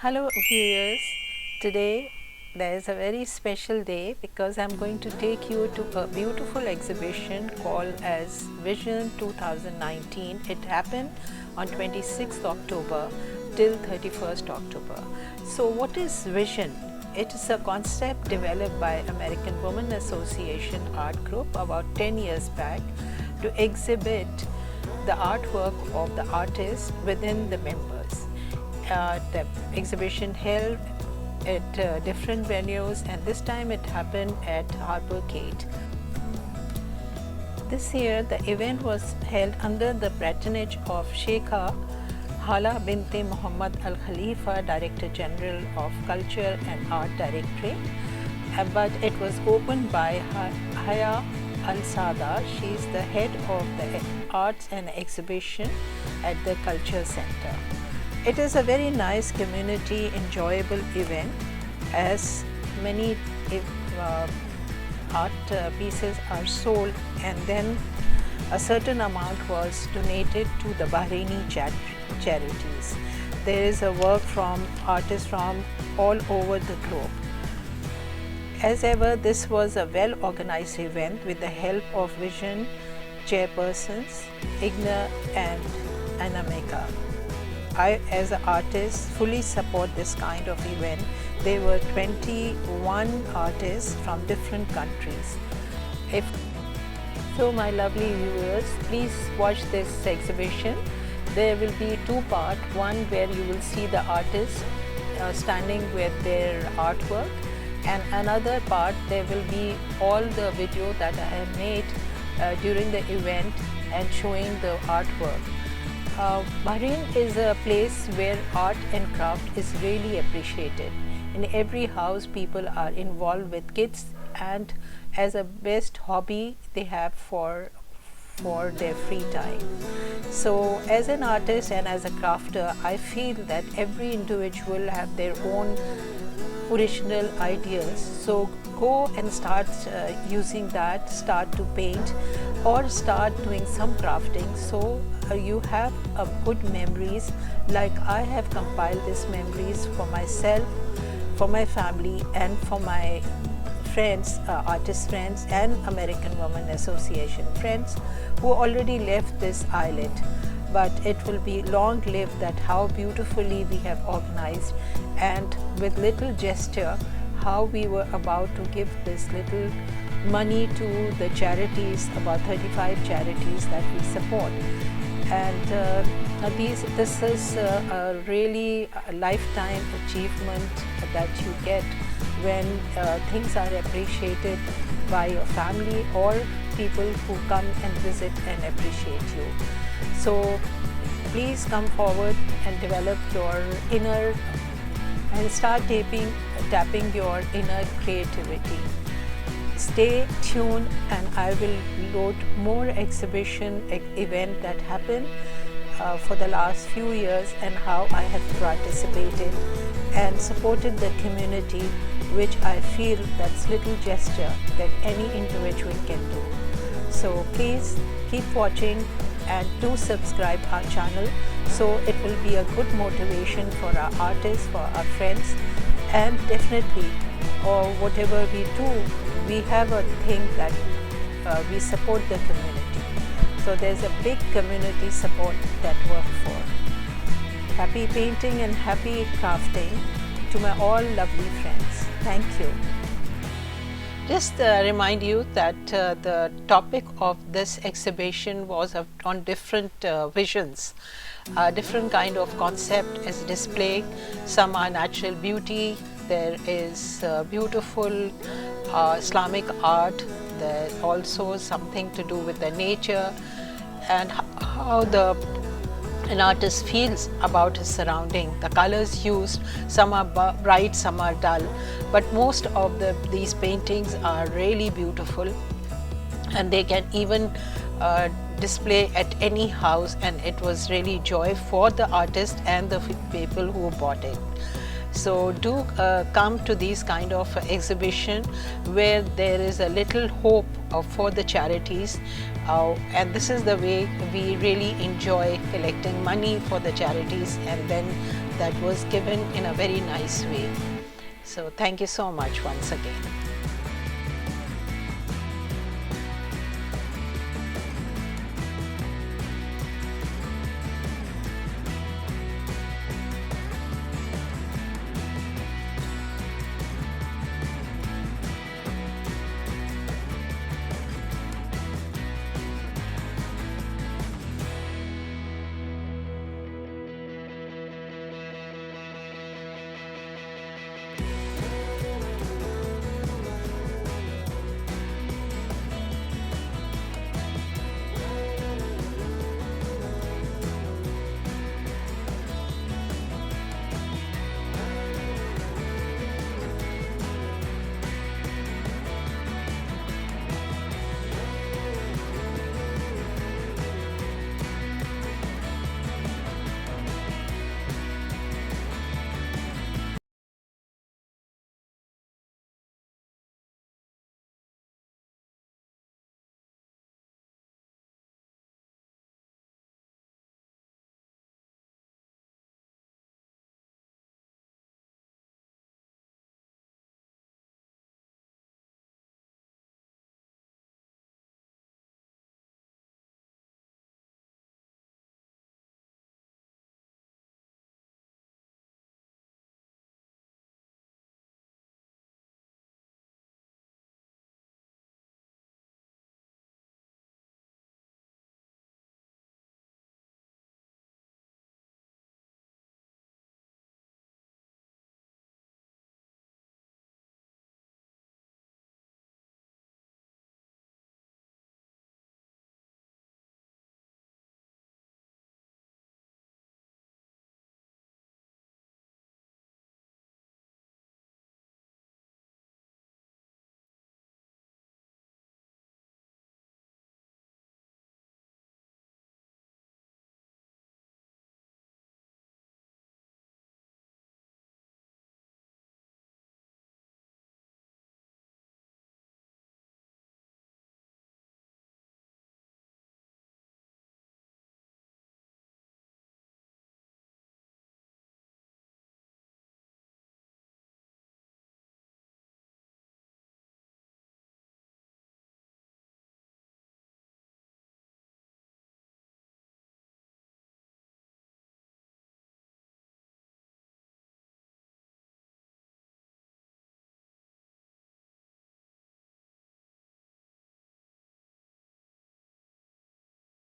Hello viewers, today there is a very special day because I am going to take you to a beautiful exhibition called as Vision 2019. It happened on 26th October till 31st October. So what is Vision? It is a concept developed by American Women Association Art Group about 10 years back to exhibit the artwork of the artists within the members. The exhibition held at different venues, and this time it happened at Harbour Gate. This year the event was held under the patronage of Sheikha Hala Binte Muhammad Al Khalifa, Director General of Culture and Art Directorate, but it was opened by Haya Al Sada. She is the head of the Arts and Exhibition at the Culture Center. It is a very nice community enjoyable event as many art pieces are sold, and then a certain amount was donated to the Bahraini charities. There is a work from artists from all over the globe. As ever, this was a well organized event with the help of Vision chairpersons Igna and Anamika. I, as an artist, fully support this kind of event. There were 21 artists from different countries. So my lovely viewers, please watch this exhibition. There will be two parts, one where you will see the artists standing with their artwork, and another part there will be all the video that I have made during the event and showing the artwork. Bahrain is a place where art and craft is really appreciated. In every house people are involved with kids, and as a best hobby they have for their free time. So as an artist and as a crafter, I feel that every individual have their own original ideas. So go and start using that, start to paint or start doing some crafting, so you have good memories. Like I have compiled these memories for myself, for my family and for my friends, artist friends and American Women Association friends who already left this island. But it will be long lived that how beautifully we have organized, and with little gesture how we were about to give this little money to the charities, about 35 charities that we support. And this is a really lifetime achievement that you get when things are appreciated by your family or people who come and visit and appreciate you. So please come forward and develop your inner and start tapping your inner creativity. Stay tuned, and I will load more exhibition event that happened for the last few years, and how I have participated and supported the community, which I feel that's little gesture that any individual can do. So please keep watching and do subscribe our channel, so it will be a good motivation for our artists, for our friends, and definitely or whatever we do, we have a thing that we support the community. So there's a big community support that work for. Happy painting and happy crafting to my all lovely friends. Thank you. Just remind you that the topic of this exhibition was on different visions, different kind of concept as display. Some are natural beauty, there is beautiful Islamic art, there's also something to do with the nature and how an artist feels about his surrounding. The colors used, some are bright, some are dull, but most of these paintings are really beautiful, and they can even display at any house, and it was really joy for the artist and the people who bought it. So do come to these kind of exhibition where there is a little hope for the charities, and this is the way we really enjoy collecting money for the charities, and then that was given in a very nice way. So thank you so much once again.